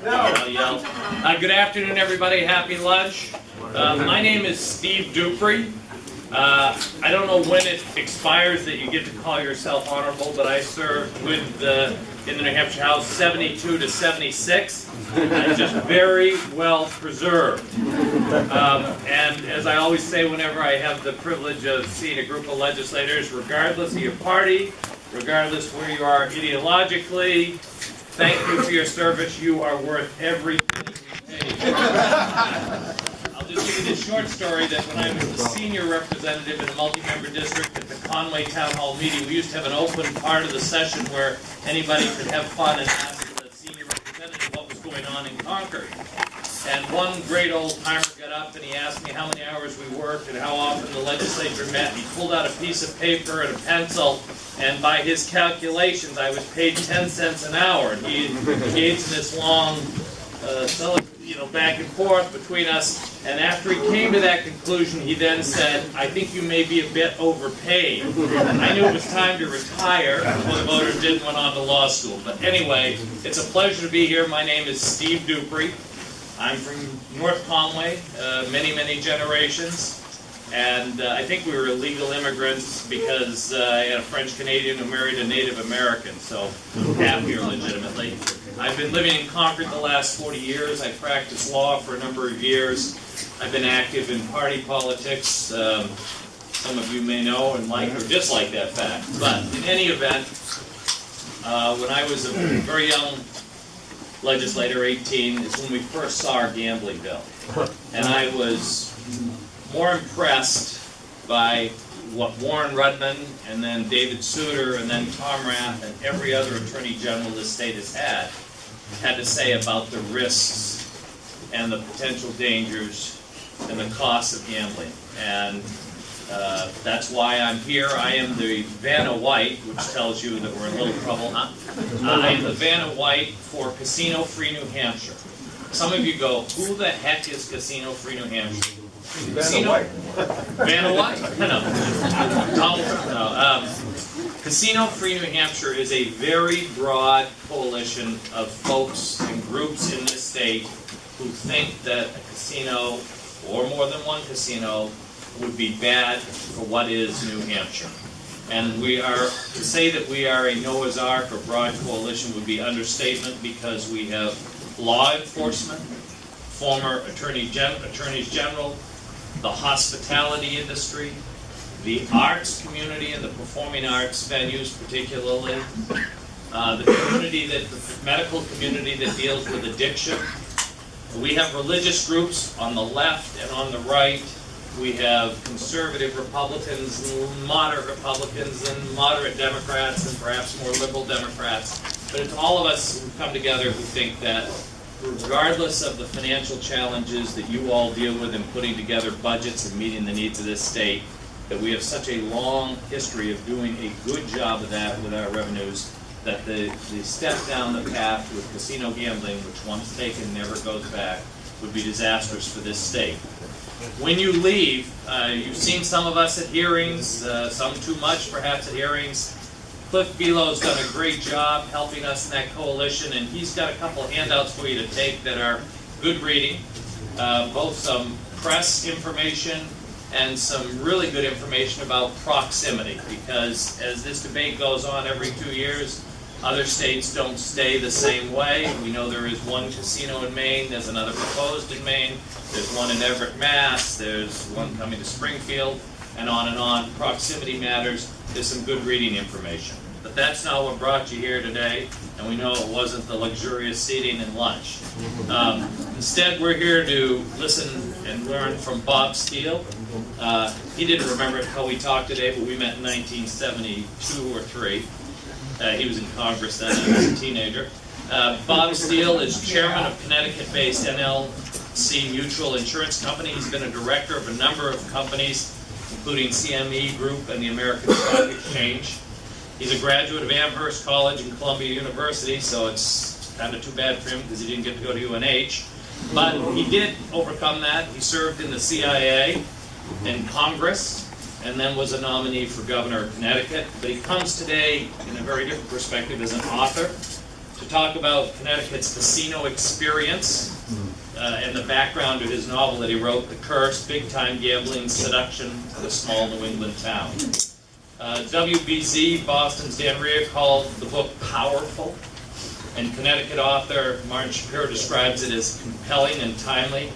I'll yell. Good afternoon, everybody. Happy lunch. My name is Steve Dupree. I don't know when it expires that you get to call yourself honorable, but I served with in the New Hampshire House 72 to 76, and just very well preserved. And as I always say whenever I have the privilege of seeing a group of legislators, regardless of your party, regardless where you are ideologically, thank you for your service. You are worth every penny we pay. I'll just give you this short story that when I was the senior representative in a multi-member district at the Conway Town Hall meeting, we used to have an open part of the session where anybody could have fun and ask the senior representative what was going on in Concord. And one great old timer got up and he asked me how many hours we worked and how often the legislature met. He pulled out a piece of paper and a pencil, and by his calculations, I was paid 10 cents an hour. And he engaged in this long, back and forth between us. And after he came to that conclusion, he then said, "I think you may be a bit overpaid." I knew it was time to retire before the voters didn't went on to law school. But anyway, it's a pleasure to be here. My name is Steve Dupree. I'm from North Conway, many generations. And I think we were illegal immigrants because I had a French-Canadian who married a Native American, so I'm half here legitimately. I've been living in Concord the last 40 years. I practiced law for a number of years. I've been active in party politics. Some of you may know and like or dislike that fact. But in any event, when I was a very young legislator, 18, is when we first saw our gambling bill. And I was more impressed by what Warren Rudman and then David Souter and then Tom Rath and every other attorney general this state has had to say about the risks and the potential dangers and the costs of gambling. And that's why I'm here. I am the Vanna White, which tells you that we're in a little trouble, huh? I am the Vanna White for Casino Free New Hampshire. Some of you go, who the heck is Casino Free New Hampshire? Vanna White. Vanna White. No. Casino Free New Hampshire is a very broad coalition of folks and groups in this state who think that a casino, or more than one casino, would be bad for what is New Hampshire. And to say that we are a Noah's Ark or broad coalition would be understatement, because we have law enforcement, former attorneys general, the hospitality industry, the arts community and the performing arts venues particularly, the medical community that deals with addiction. We have religious groups on the left and on the right. We have conservative Republicans, moderate Republicans, and moderate Democrats, and perhaps more liberal Democrats. But it's all of us who come together who think that regardless of the financial challenges that you all deal with in putting together budgets and meeting the needs of this state, that we have such a long history of doing a good job of that with our revenues, that the step down the path with casino gambling, which once taken never goes back, would be disastrous for this state. When you leave, you've seen some of us at hearings, some too much perhaps at hearings. Cliff Belo's done a great job helping us in that coalition, and he's got a couple of handouts for you to take that are good reading, both some press information and some really good information about proximity, because as this debate goes on every 2 years, other states don't stay the same way. We know there is one casino in Maine, there's another proposed in Maine, there's one in Everett, Mass, there's one coming to Springfield, and on and on. Proximity matters. There's some good reading information. But that's not what brought you here today, and we know it wasn't the luxurious seating and lunch. Instead, we're here to listen and learn from Bob Steele. He didn't remember it until we talked today, but we met in 1972 or 3. He was in Congress then, and was a teenager. Bob Steele is chairman of Connecticut-based NLC Mutual Insurance Company. He's been a director of a number of companies, including CME Group and the American Stock Exchange. He's a graduate of Amherst College and Columbia University, so it's kind of too bad for him because he didn't get to go to UNH. But he did overcome that. He served in the CIA, in Congress, and then was a nominee for governor of Connecticut. But he comes today in a very different perspective as an author, to talk about Connecticut's casino experience and the background of his novel that he wrote, The Curse, Big-Time Gambling Seduction of a Small New England Town. WBZ, Boston's Dan Rhea, called the book powerful, and Connecticut author Martin Shapiro describes it as compelling and timely,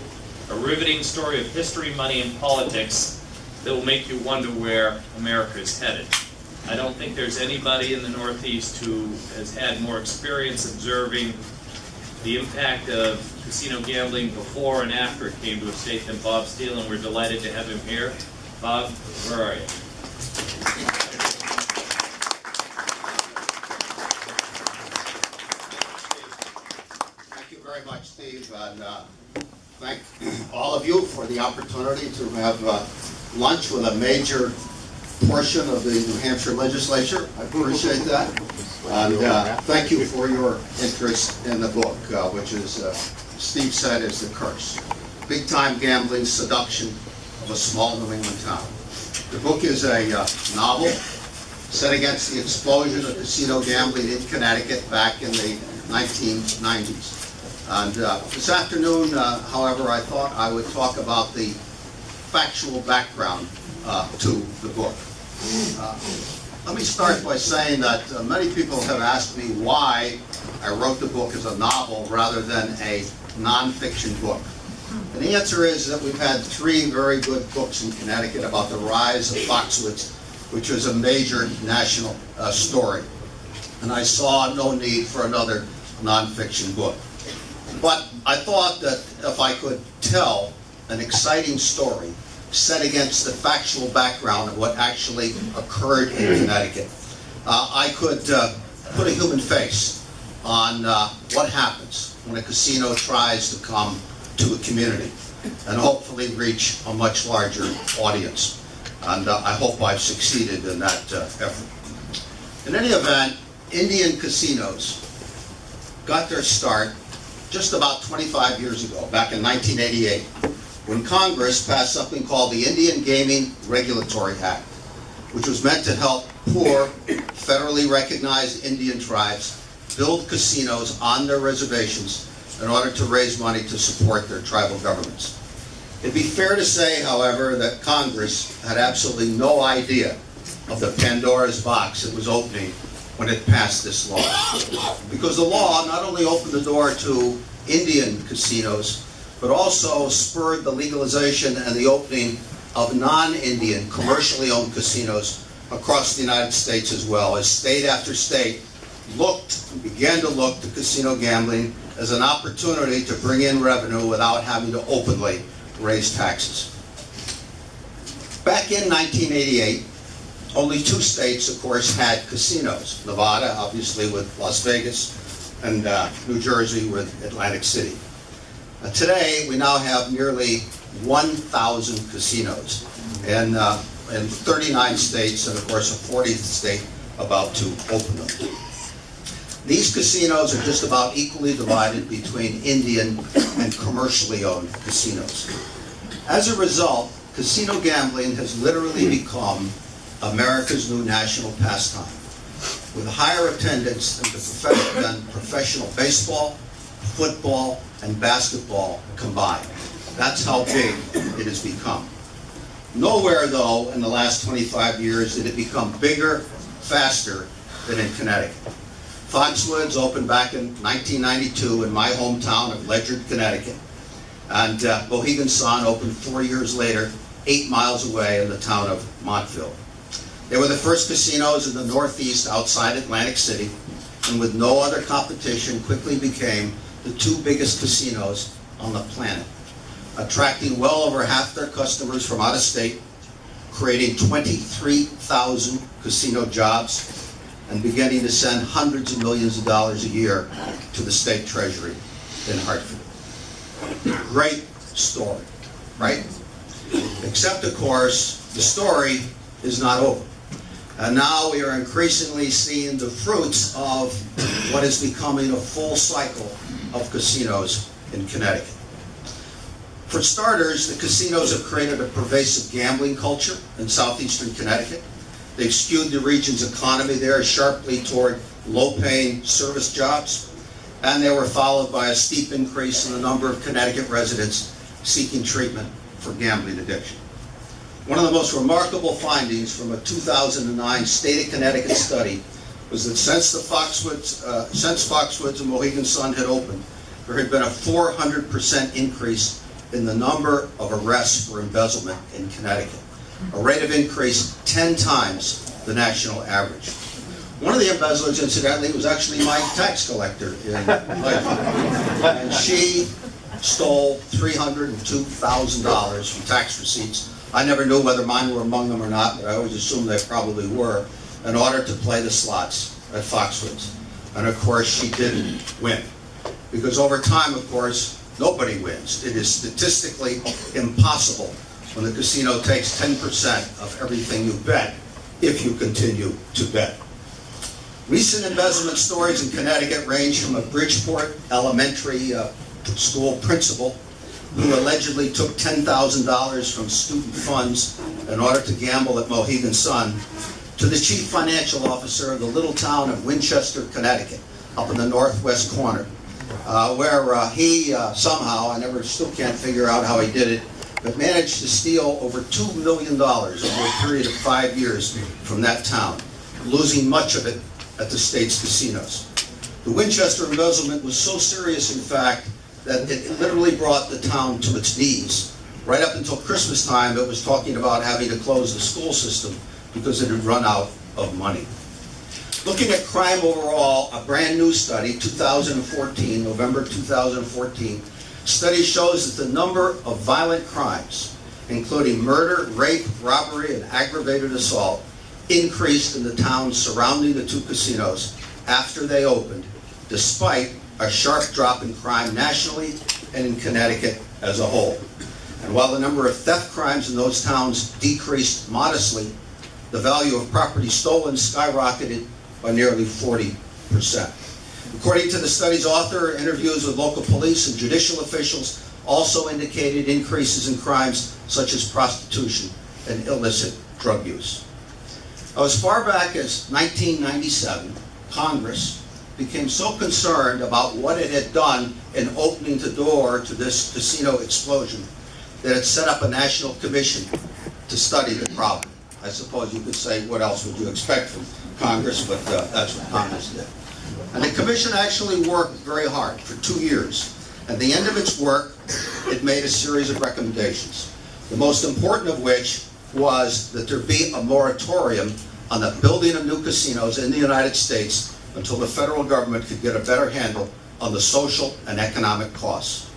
a riveting story of history, money, and politics that will make you wonder where America is headed. I don't think there's anybody in the Northeast who has had more experience observing the impact of casino gambling before and after it came to a state than Bob Steele, and we're delighted to have him here. Bob, where are you? Thank you very much, Steve, and thank all of you for the opportunity to have lunch with a major portion of the New Hampshire legislature. I appreciate that. And thank you for your interest in the book, which is, Steve said, is The Curse. Big-time gambling seduction of a small New England town. The book is a novel set against the explosion of casino gambling in Connecticut back in the 1990s. And this afternoon, however, I thought I would talk about the factual background to the book. Let me start by saying that many people have asked me why I wrote the book as a novel rather than a nonfiction book. And the answer is that we've had 3 very good books in Connecticut about the rise of Foxwoods, which was a major national story. And I saw no need for another nonfiction book. But I thought that if I could tell an exciting story set against the factual background of what actually occurred in Connecticut, I could put a human face on what happens when a casino tries to come to a community and hopefully reach a much larger audience. And I hope I've succeeded in that effort. In any event, Indian casinos got their start just about 25 years ago, back in 1988. When Congress passed something called the Indian Gaming Regulatory Act, which was meant to help poor, federally recognized Indian tribes build casinos on their reservations in order to raise money to support their tribal governments. It'd be fair to say, however, that Congress had absolutely no idea of the Pandora's box it was opening when it passed this law. Because the law not only opened the door to Indian casinos, but also spurred the legalization and the opening of non-Indian, commercially owned casinos across the United States as well, as state after state looked and began to look to casino gambling as an opportunity to bring in revenue without having to openly raise taxes. Back in 1988, only 2 states, of course, had casinos. Nevada, obviously, with Las Vegas, and New Jersey with Atlantic City. Today, we now have nearly 1,000 casinos in 39 states, and of course a 40th state about to open them. These casinos are just about equally divided between Indian and commercially owned casinos. As a result, casino gambling has literally become America's new national pastime, with higher attendance than professional baseball, football, and basketball combined. That's how big it has become. Nowhere, though, in the last 25 years did it become bigger, faster than in Connecticut. Foxwoods opened back in 1992 in my hometown of Ledyard, Connecticut. And Mohegan Sun opened 4 years later, 8 miles away in the town of Montville. They were the first casinos in the Northeast outside Atlantic City, and with no other competition quickly became the 2 biggest casinos on the planet, attracting well over half their customers from out of state, creating 23,000 casino jobs, and beginning to send hundreds of millions of dollars a year to the state treasury in Hartford. Great story, right? Except, of course, the story is not over. And now we are increasingly seeing the fruits of what is becoming a full cycle of casinos in Connecticut. For starters, the casinos have created a pervasive gambling culture in southeastern Connecticut. They've skewed the region's economy there sharply toward low-paying service jobs, and they were followed by a steep increase in the number of Connecticut residents seeking treatment for gambling addiction. One of the most remarkable findings from a 2009 state of Connecticut study was that since Foxwoods and Mohegan Sun had opened, there had been a 400% increase in the number of arrests for embezzlement in Connecticut, a rate of increase 10 times the national average. One of the embezzlers, incidentally, was actually my tax collector in Lakewood, and she stole $302,000 from tax receipts. I never knew whether mine were among them or not, but I always assumed they probably were, in order to play the slots at Foxwoods. And of course, she didn't win. Because over time, of course, nobody wins. It is statistically impossible when the casino takes 10% of everything you bet, if you continue to bet. Recent embezzlement stories in Connecticut range from a Bridgeport elementary school principal who allegedly took $10,000 from student funds in order to gamble at Mohegan Sun, to the chief financial officer of the little town of Winchester, Connecticut, up in the northwest corner, where he somehow, still can't figure out how he did it, but managed to steal over $2 million over a period of 5 years from that town, losing much of it at the state's casinos. The Winchester embezzlement was so serious, in fact, that it literally brought the town to its knees. Right up until Christmas time, it was talking about having to close the school system because it had run out of money. Looking at crime overall, a brand new study, 2014, November 2014, study shows that the number of violent crimes, including murder, rape, robbery, and aggravated assault, increased in the towns surrounding the two casinos after they opened, despite a sharp drop in crime nationally and in Connecticut as a whole. And while the number of theft crimes in those towns decreased modestly, the value of property stolen skyrocketed by nearly 40%. According to the study's author, interviews with local police and judicial officials also indicated increases in crimes such as prostitution and illicit drug use. Now, as far back as 1997, Congress became so concerned about what it had done in opening the door to this casino explosion that it set up a national commission to study the problem. I suppose you could say, what else would you expect from Congress, but that's what Congress did. And the commission actually worked very hard for 2 years. At the end of its work, it made a series of recommendations, the most important of which was that there be a moratorium on the building of new casinos in the United States until the federal government could get a better handle on the social and economic costs.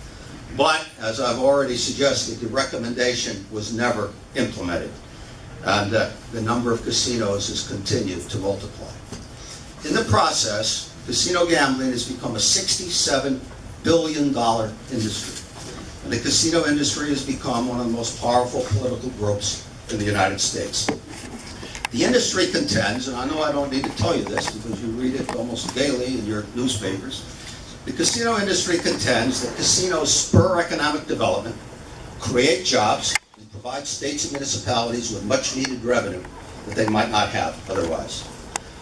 But, as I've already suggested, the recommendation was never implemented, and the number of casinos has continued to multiply. In the process, casino gambling has become a $67 billion industry, and the casino industry has become one of the most powerful political groups in the United States. The industry contends, and I know I don't need to tell you this because you read it almost daily in your newspapers, the casino industry contends that casinos spur economic development, create jobs, and provide states and municipalities with much needed revenue that they might not have otherwise.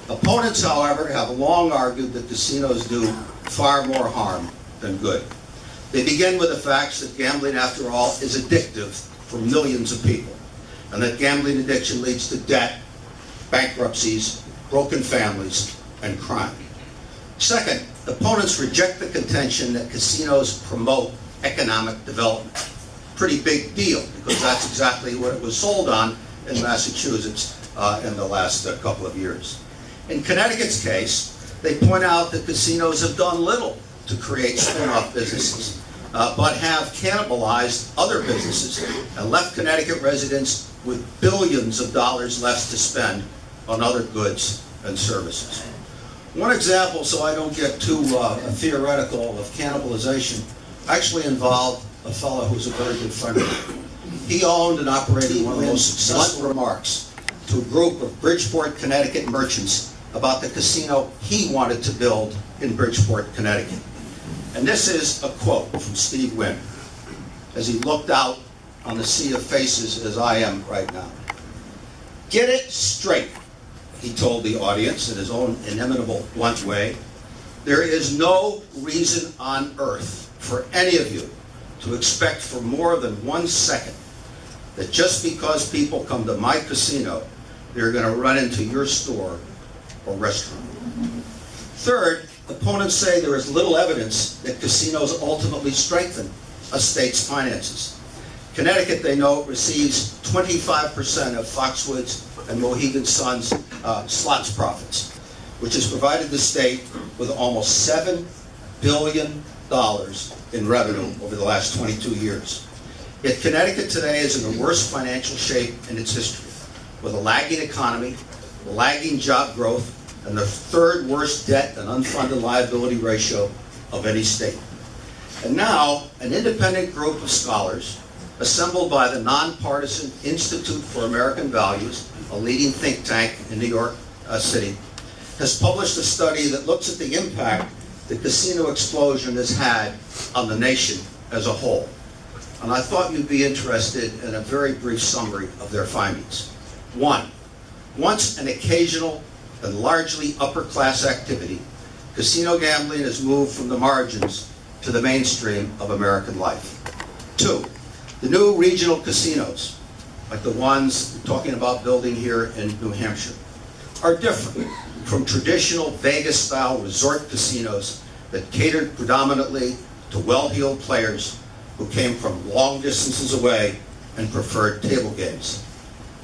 Opponents, however, have long argued that casinos do far more harm than good. They begin with the facts that gambling, after all, is addictive for millions of people, and that gambling addiction leads to debt, bankruptcies, broken families, and crime. Second, opponents reject the contention that casinos promote economic development. Pretty big deal, because that's exactly what it was sold on in Massachusetts in the last couple of years. In Connecticut's case, they point out that casinos have done little to create spin-off businesses, but have cannibalized other businesses and left Connecticut residents with billions of dollars left to spend on other goods and services. One example, so I don't get too theoretical, of cannibalization actually involved a fellow who's a very good friend of mine. He owned and operated one of the most successful remarks to a group of Bridgeport, Connecticut merchants about the casino he wanted to build in Bridgeport, Connecticut. And this is a quote from Steve Wynn as he looked out on the sea of faces as I am right now. "Get it straight," he told the audience in his own inimitable, blunt way. There is no reason on earth for any of you to expect for more than 1 second that just because people come to my casino, they're going to run into your store or restaurant. Third, opponents say there is little evidence that casinos ultimately strengthen a state's finances. Connecticut, they note, receives 25% of Foxwoods and Mohegan Sun's slots profits, which has provided the state with almost $7 billion in revenue over the last 22 years. Yet Connecticut today is in the worst financial shape in its history, with a lagging economy, lagging job growth, and the third worst debt and unfunded liability ratio of any state. And now, an independent group of scholars, assembled by the nonpartisan Institute for American Values, a leading think tank in New York City, has published a study that looks at the impact the casino explosion has had on the nation as a whole. And I thought you'd be interested in a very brief summary of their findings. 1, once an occasional and largely upper-class activity, casino gambling has moved from the margins to the mainstream of American life. 2, the new regional casinos, like the ones we're talking about building here in New Hampshire, are different from traditional Vegas-style resort casinos that catered predominantly to well-heeled players who came from long distances away and preferred table games.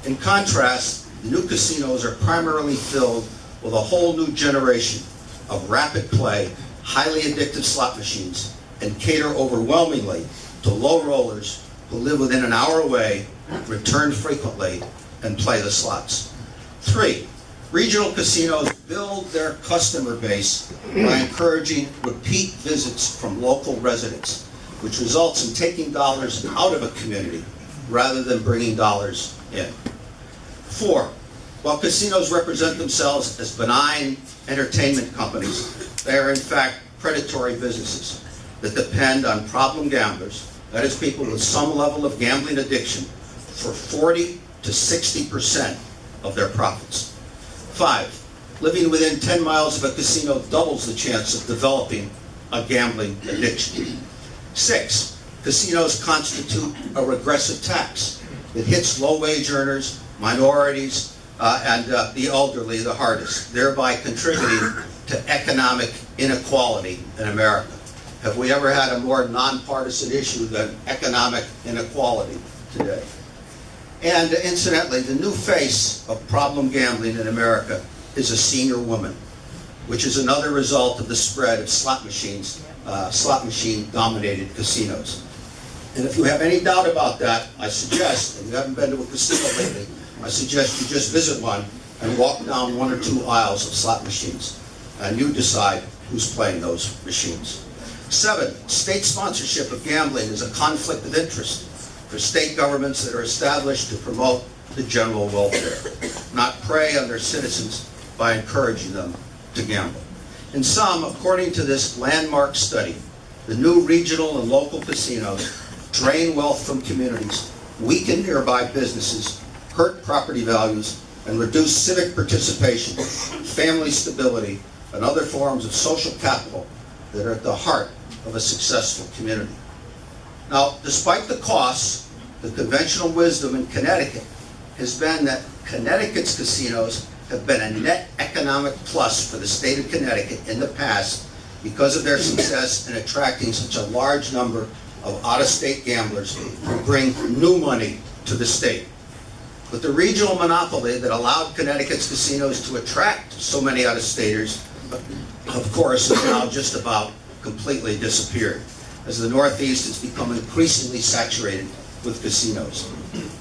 In contrast, the new casinos are primarily filled with a whole new generation of rapid play, highly addictive slot machines, and cater overwhelmingly to low rollers who live within an hour away, return frequently, and play the slots. 3, regional casinos build their customer base by encouraging repeat visits from local residents, which results in taking dollars out of a community rather than bringing dollars in. 4, while casinos represent themselves as benign entertainment companies, they are in fact predatory businesses that depend on problem gamblers, that is, people with some level of gambling addiction, for 40 to 60% of their profits. 5, living within 10 miles of a casino doubles the chance of developing a gambling addiction. 6, casinos constitute a regressive tax that hits low-wage earners, minorities, and the elderly the hardest, thereby contributing to economic inequality in America. Have we ever had a more nonpartisan issue than economic inequality today? And incidentally, the new face of problem gambling in America is a senior woman, which is another result of the spread of slot machine-dominated casinos. And if you have any doubt about that, I suggest, and you haven't been to a casino lately, I suggest you just visit one and walk down 1 or 2 aisles of slot machines, and you decide who's playing those machines. 7, state sponsorship of gambling is a conflict of interest for state governments that are established to promote the general welfare, not prey on their citizens by encouraging them to gamble. In sum, according to this landmark study, the new regional and local casinos drain wealth from communities, weaken nearby businesses, hurt property values, and reduce civic participation, family stability, and other forms of social capital that are at the heart of a successful community. Now, despite the costs, the conventional wisdom in Connecticut has been that Connecticut's casinos have been a net economic plus for the state of Connecticut in the past because of their success in attracting such a large number of out-of-state gamblers who bring new money to the state. But the regional monopoly that allowed Connecticut's casinos to attract so many out-of-staters, of course, has now just about completely disappeared, as the Northeast has become increasingly saturated with casinos.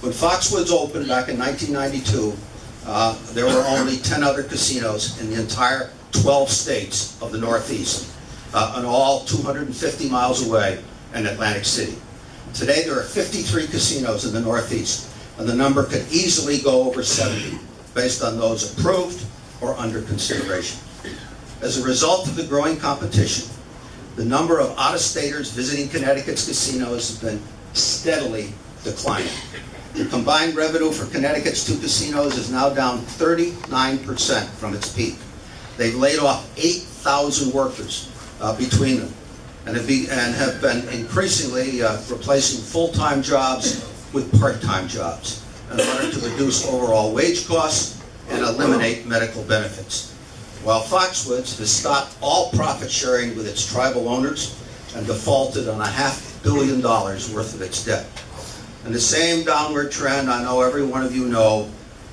When Foxwoods opened back in 1992, there were only 10 other casinos in the entire 12 states of the Northeast, and all 250 miles away in Atlantic City. Today there are 53 casinos in the Northeast, and the number could easily go over 70 based on those approved or under consideration. As a result of the growing competition, the number of out-of-staters visiting Connecticut's casinos has been steadily declining. The combined revenue for Connecticut's 2 casinos is now down 39% from its peak. They've laid off 8,000 workers between them, and have been increasingly replacing full-time jobs with part-time jobs in order to reduce overall wage costs and eliminate medical benefits. While Foxwoods has stopped all profit sharing with its tribal owners and defaulted on $500 million worth of its debt. And the same downward trend, I know every one of you know,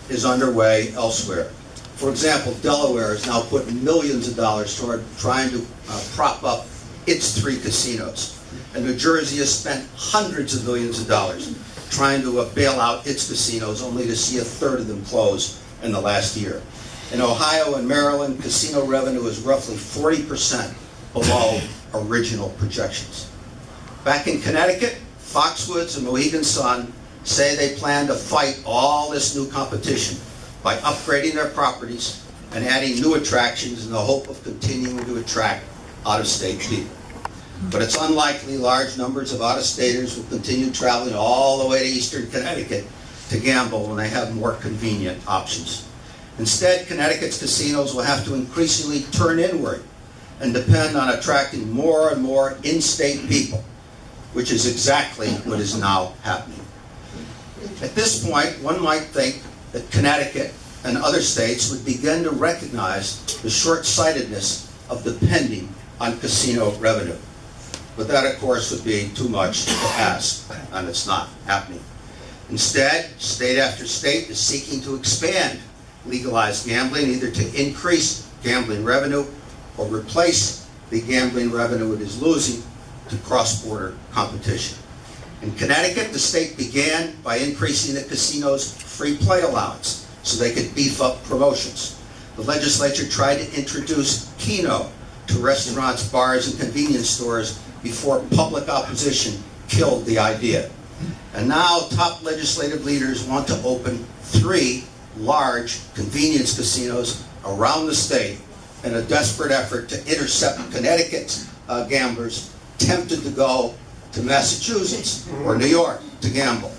is underway elsewhere. For example, Delaware has now put millions of dollars toward trying to prop up its 3 casinos. And New Jersey has spent hundreds of millions of dollars trying to bail out its casinos, only to see 1/3 of them close in the last year. In Ohio and Maryland, casino revenue is roughly 40% below original projections. Back in Connecticut, Foxwoods and Mohegan Sun say they plan to fight all this new competition by upgrading their properties and adding new attractions in the hope of continuing to attract out-of-state people. But it's unlikely large numbers of out-of-staters will continue traveling all the way to eastern Connecticut to gamble when they have more convenient options. Instead, Connecticut's casinos will have to increasingly turn inward and depend on attracting more and more in-state people, which is exactly what is now happening. At this point, one might think that Connecticut and other states would begin to recognize the short-sightedness of depending on casino revenue. But that, of course, would be too much to ask, and it's not happening. Instead, state after state is seeking to expand legalized gambling, either to increase gambling revenue or replace the gambling revenue it is losing to cross-border competition. In Connecticut, the state began by increasing the casino's free play allowance so they could beef up promotions. The legislature tried to introduce Keno to restaurants, bars, and convenience stores before public opposition killed the idea. And now top legislative leaders want to open 3 large convenience casinos around the state in a desperate effort to intercept Connecticut's gamblers tempted to go to Massachusetts or New York to gamble,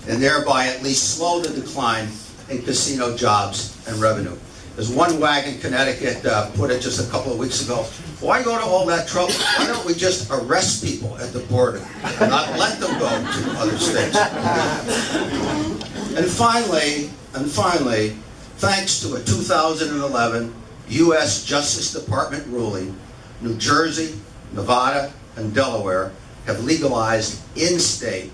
and thereby at least slow the decline in casino jobs and revenue. As one wag in Connecticut put it just a couple of weeks ago, why go to all that trouble? Why don't we just arrest people at the border and not let them go to other states? And finally, thanks to a 2011 U.S. Justice Department ruling, New Jersey, Nevada, and Delaware have legalized in-state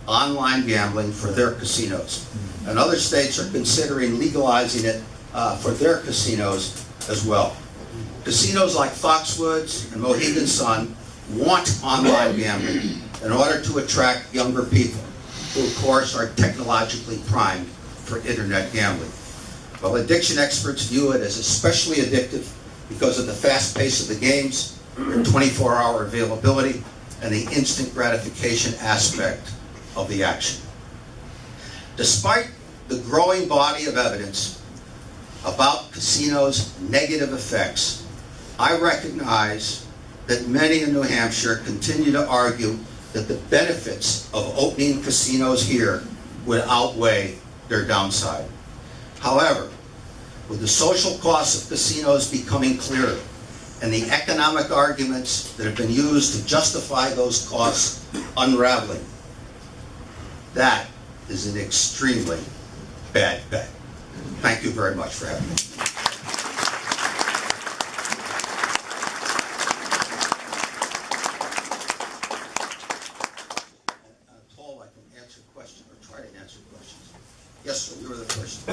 online gambling for their casinos. And other states are considering legalizing it for their casinos as well. Casinos like Foxwoods and Mohegan Sun want online gambling in order to attract younger people, who of course are technologically primed for internet gambling. While addiction experts view it as especially addictive because of the fast pace of the games, their 24-hour availability, and the instant gratification aspect of the action. Despite the growing body of evidence about casinos' negative effects, I recognize that many in New Hampshire continue to argue that the benefits of opening casinos here would outweigh their downside. However, with the social costs of casinos becoming clearer and the economic arguments that have been used to justify those costs unraveling, that is an extremely bad bet. Thank you very much for having me. I'm told I can answer questions or try to answer questions. Yes, sir, you were the first.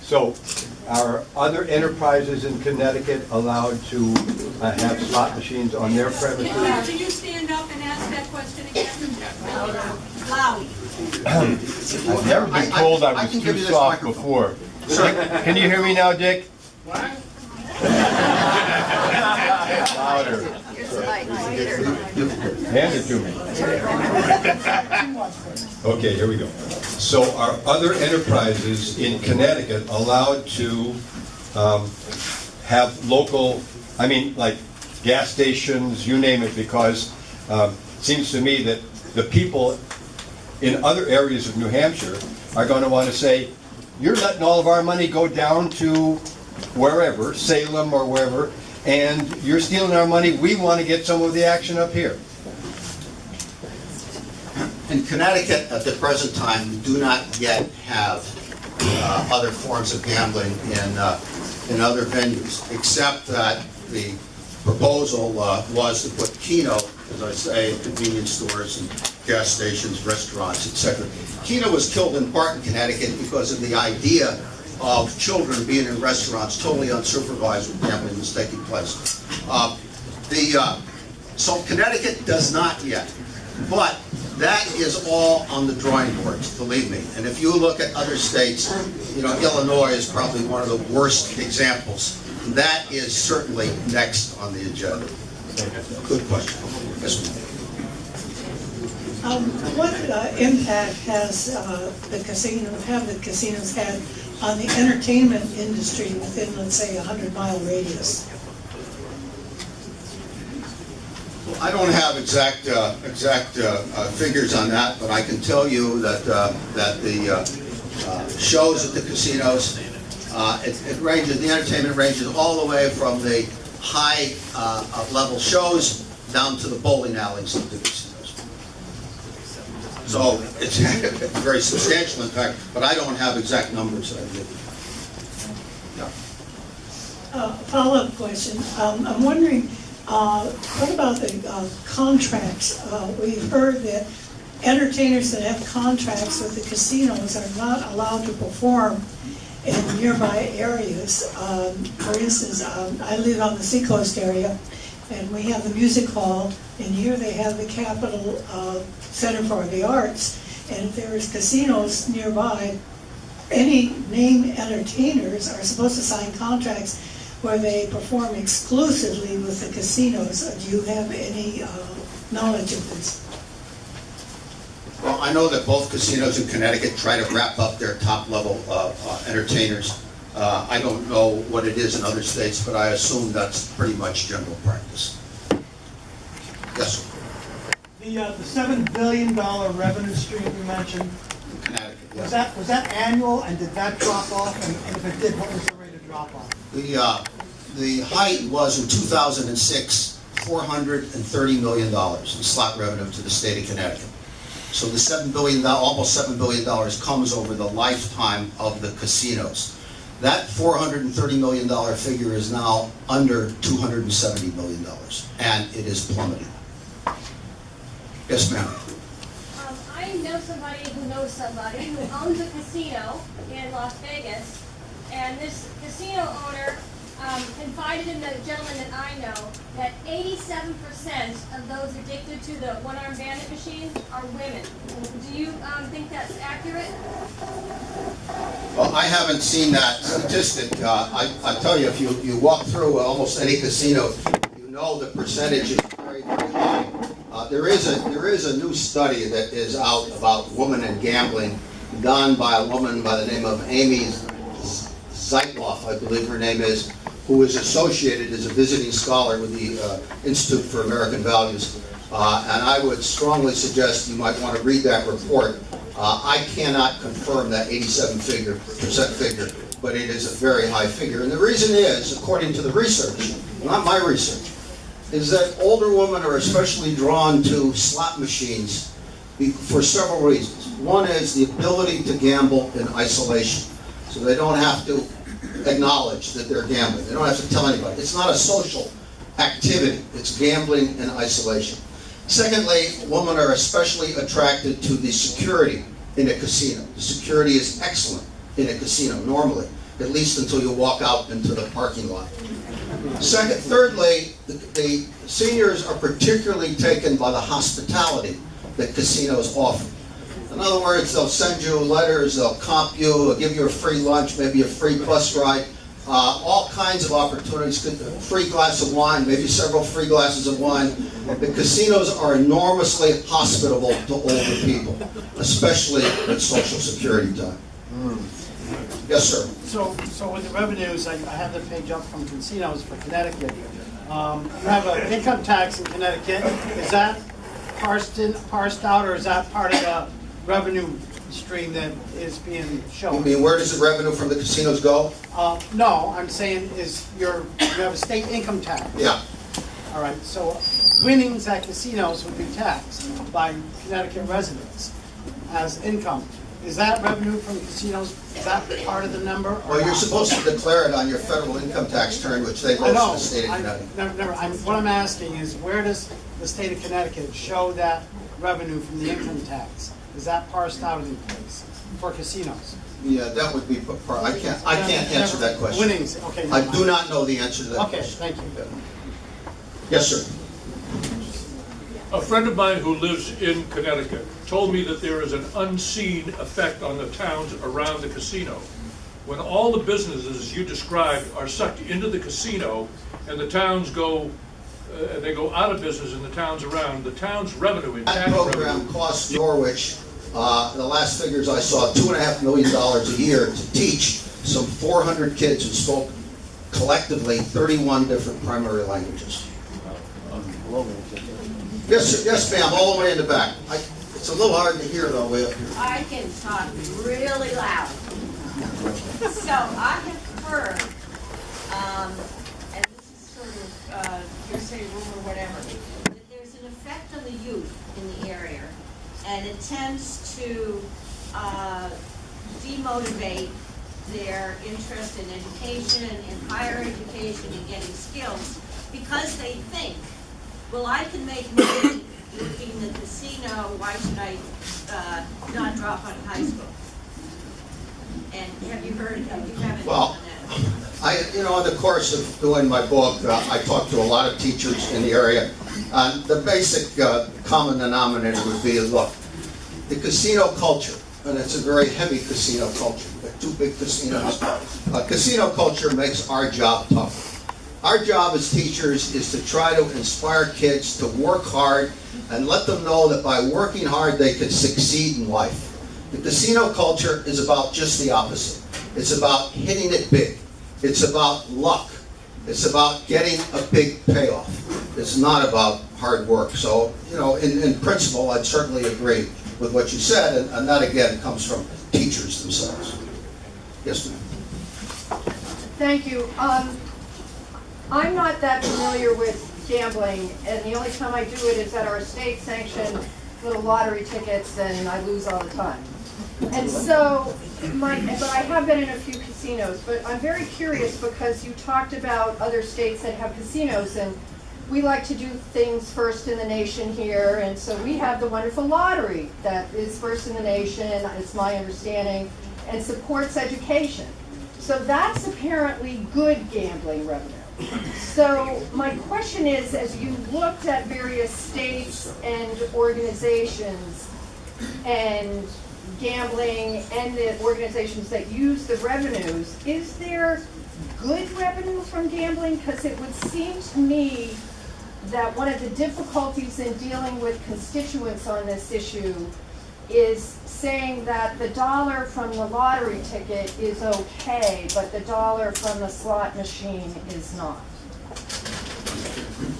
So, are other enterprises in Connecticut allowed to have slot machines on their premises? Can you stand up and ask that question again? Loud. I've never been told I was too soft before. Can you hear me now, Dick? What? Louder. Hand it to me. Okay, here we go. So are other enterprises in Connecticut allowed to have local, I mean, like gas stations, you name it, because it seems to me that the people in other areas of New Hampshire are going to want to say, you're letting all of our money go down to wherever, Salem or wherever, and you're stealing our money. We want to get some of the action up here. In Connecticut, at the present time, we do not yet have other forms of gambling in other venues, except that the proposal was to put Keno, as I say, in convenience stores and gas stations, restaurants, etc. Keno was killed in part in Connecticut because of the idea of children being in restaurants totally unsupervised when gambling was taking place. So Connecticut does not yet, but that is all on the drawing boards, believe me. And if you look at other states, you know, Illinois is probably one of the worst examples. That is certainly next on the agenda. Good question. Yes, ma'am. What impact has the casinos had on the entertainment industry within, let's say, a 100-mile radius? Well, I don't have exact figures on that, but I can tell you that the shows at the casinos, it ranges. The entertainment ranges all the way from the high level shows down to the bowling alleys of the casinos. So it's a very substantial impact, but I don't have exact numbers that I give you. No. Follow-up question. I'm wondering, what about the contracts? We've heard that entertainers that have contracts with the casinos are not allowed to perform in nearby areas. For instance, I live on the Seacoast area, and we have the music hall, and here they have the Capitol Center for the Arts, and if there is casinos nearby, any named entertainers are supposed to sign contracts where they perform exclusively with the casinos. Do you have any knowledge of this? Well, I know that both casinos in Connecticut try to wrap up their top-level entertainers. I don't know what it is in other states, but I assume that's pretty much general practice. Yes, sir. The $7 billion revenue stream you mentioned, Connecticut, yes. was that annual, and did that drop off? And if it did, what was the rate of drop off? The height was in 2006, $430 million in slot revenue to the state of Connecticut. So the almost $7 billion comes over the lifetime of the casinos. That $430 million figure is now under $270 million, and it is plummeting. Yes, ma'am. I know somebody who knows somebody who owns a casino in Las Vegas, and this casino owner confided in the gentleman that I know that 87% of those addicted to the one-armed bandit machine are women. Do you think that's accurate? Well, I haven't seen that statistic. I tell you, if you walk through almost any casino, you know the percentage is very, very high. There is a new study that is out about women and gambling, done by a woman by the name of Amy Zeitloff, I believe her name is, who is associated as a visiting scholar with the Institute for American Values. And I would strongly suggest you might want to read that report. I cannot confirm that 87% figure, but it is a very high figure. And the reason is, according to the research, not my research, is that older women are especially drawn to slot machines for several reasons. One is the ability to gamble in isolation, so they don't have to acknowledge that they're gambling. They don't have to tell anybody. It's not a social activity. It's gambling in isolation. Secondly, women are especially attracted to the security in a casino. The security is excellent in a casino, normally, at least until you walk out into the parking lot. Thirdly, the seniors are particularly taken by the hospitality that casinos offer. In other words, they'll send you letters, they'll comp you, they'll give you a free lunch, maybe a free bus ride, all kinds of opportunities, a free glass of wine, maybe several free glasses of wine. The casinos are enormously hospitable to older people, especially at Social Security time. Yes, sir. So with the revenues, I have the page up from casinos for Connecticut. You have an income tax in Connecticut. Is that parsed out, or is that part of the revenue stream that is being You shown. mean, where does the revenue from the casinos go? No, I'm saying is you have a state income tax. Yeah. All right, so winnings at casinos would be taxed by Connecticut residents as income. Is that revenue from casinos, is that part of the number or Well, you're not? supposed to declare it on your federal income tax return, which they I go to know. the state of Connecticut. What I'm asking is, where does the state of Connecticut show that revenue from the income tax? Is that parsed out in place for casinos? Yeah, that would be, I can't answer that question. Winnings, okay. I never do mind. not know the answer to that Okay, question. thank you. Yes, sir. A friend of mine who lives in Connecticut told me that there is an unseen effect on the towns around the casino. When all the businesses you described are sucked into the casino and the towns go, they go out of business in the towns around, the town's revenue in That tax program revenue. costs Norwich, the last figures I saw, $2.5 million a year to teach some 400 kids who spoke collectively 31 different primary languages. Yes, sir. Yes, ma'am, all the way in the back. It's a little hard to hear though, way up here. I can talk really loud. So I have heard, and this is sort of hearsay, rumor, whatever, that there's an effect on the youth in the area, and it tends to demotivate their interest in education, in higher education, in getting skills, because they think, well, I can make money working in the casino, why should I not drop out of high school? And have you haven't Well, done that? in the course of doing my book, I talked to a lot of teachers in the area. The basic common denominator would be, look, the casino culture, and it's a very heavy casino culture, the two big casinos. Casino culture makes our job tough. Our job as teachers is to try to inspire kids to work hard and let them know that by working hard they can succeed in life. The casino culture is about just the opposite. It's about hitting it big. It's about luck. It's about getting a big payoff. It's not about hard work. So, in principle, I'd certainly agree with what you said, and that again comes from teachers themselves. Yes, ma'am. Thank you. I'm not that familiar with gambling, and the only time I do it is at our state-sanctioned little lottery tickets, and I lose all the time. And so, but I have been in a few casinos, but I'm very curious because you talked about other states that have casinos, and we like to do things first in the nation here, and so we have the wonderful lottery that is first in the nation, it's my understanding, and supports education. So that's apparently good gambling revenue. So my question is, as you looked at various states and organizations and gambling and the organizations that use the revenues, is there good revenue from gambling? Because it would seem to me that one of the difficulties in dealing with constituents on this issue is saying that the dollar from the lottery ticket is okay, but the dollar from the slot machine is not.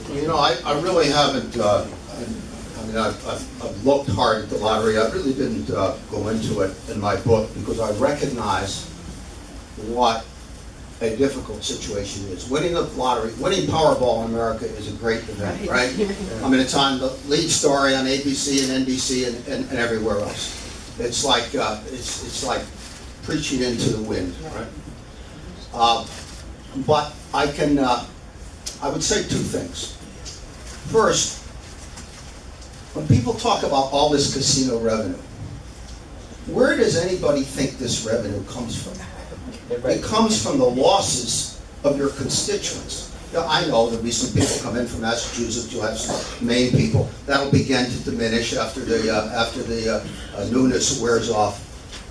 I really haven't, I've looked hard at the lottery. I really didn't go into it in my book because I recognize what a difficult situation is. Winning the lottery, winning Powerball in America is a great event, right? It's on the lead story on ABC and NBC and everywhere else. It's like preaching into the wind, right? But I would say two things. First, when people talk about all this casino revenue, where does anybody think this revenue comes from? It comes from the losses of your constituents. Now, I know there'll be some people come in from Massachusetts, you'll have some Maine people. That'll begin to diminish after the newness wears off.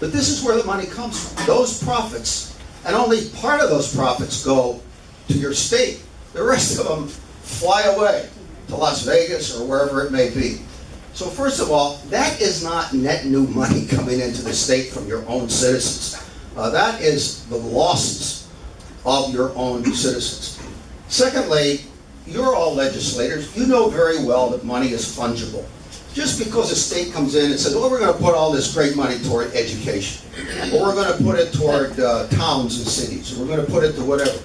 But this is where the money comes from. Those profits, and only part of those profits go to your state. The rest of them fly away to Las Vegas or wherever it may be. So first of all, that is not net new money coming into the state from your own citizens. That is the losses of your own citizens. Secondly, you're all legislators. You know very well that money is fungible. just because a state comes in and says, well, we're going to put all this great money toward education, or we're going to put it toward towns and cities, or we're going to put it to whatever.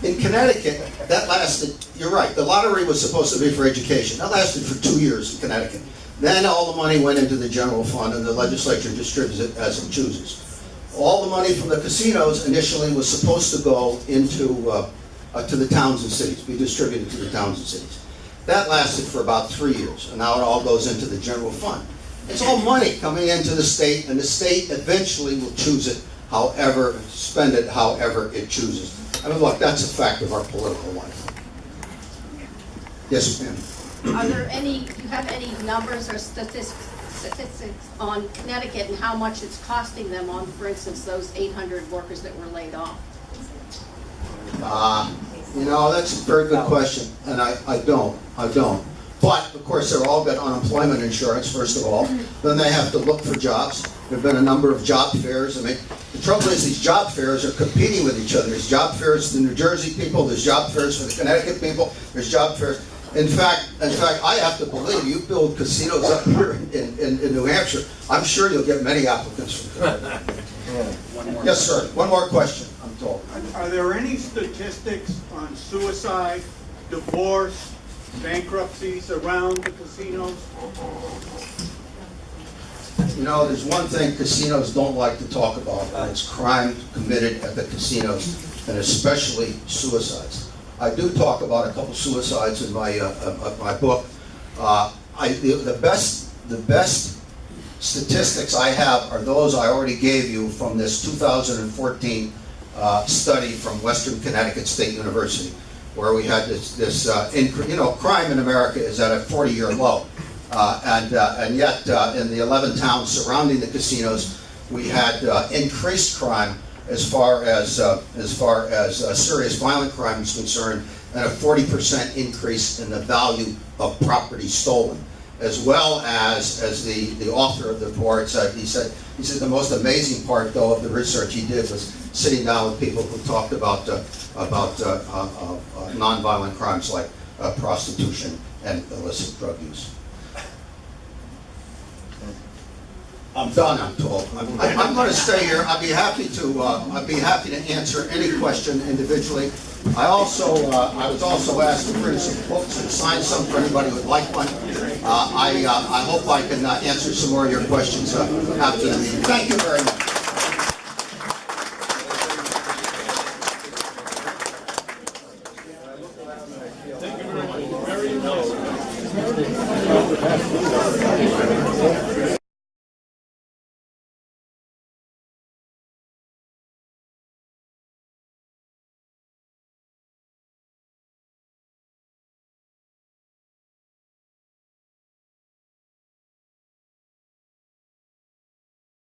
In Connecticut, that lasted, you're right, the lottery was supposed to be for education. That lasted for 2 years in Connecticut. Then all the money went into the general fund and the legislature distributes it as it chooses. All the money from the casinos initially was supposed to go into to the towns and cities, be distributed to the towns and cities. That lasted for about 3 years, and now it all goes into the general fund. It's all money coming into the state, and the state eventually will choose it however, spend it however it chooses. I mean, look, that's a fact of our political life. Yes, ma'am. Are there any, do you have any numbers or statistics on Connecticut and how much it's costing them on, for instance, those 800 workers that were laid off? You know, that's a very good question, and I don't. But, of course, they're all got unemployment insurance, first of all. Then they have to look for jobs. There have been a number of job fairs. I mean, the trouble is these job fairs are competing with each other. There's job fairs for the New Jersey people, there's job fairs for the Connecticut people, there's job fairs. In fact, I have to believe you build casinos up here in New Hampshire. I'm sure you'll get many applicants from Connecticut. Yes, sir. One more question, I'm told. Are there any statistics on suicide, divorce, bankruptcies around the casinos? You know, there's one thing casinos don't like to talk about, and it's crime committed at the casinos, and especially suicides. I do talk about a couple suicides in my book. The best statistics I have are those I already gave you from this 2014 study from Western Connecticut State University, where we had crime in America is at a 40-year low, and yet in the 11 towns surrounding the casinos, we had increased crime as far as serious violent crime is concerned, and a 40% increase in the value of property stolen, as well as the author of the report said. He said the most amazing part, though, of the research he did was sitting down with people who talked about nonviolent crimes like prostitution and illicit drug use. I'm done, I'm told. I'm going to stay here. I'd be happy to answer any question individually. I was also asked to bring some books and sign some for anybody who would like one. I hope I can answer some more of your questions after the meeting. Thank you very much.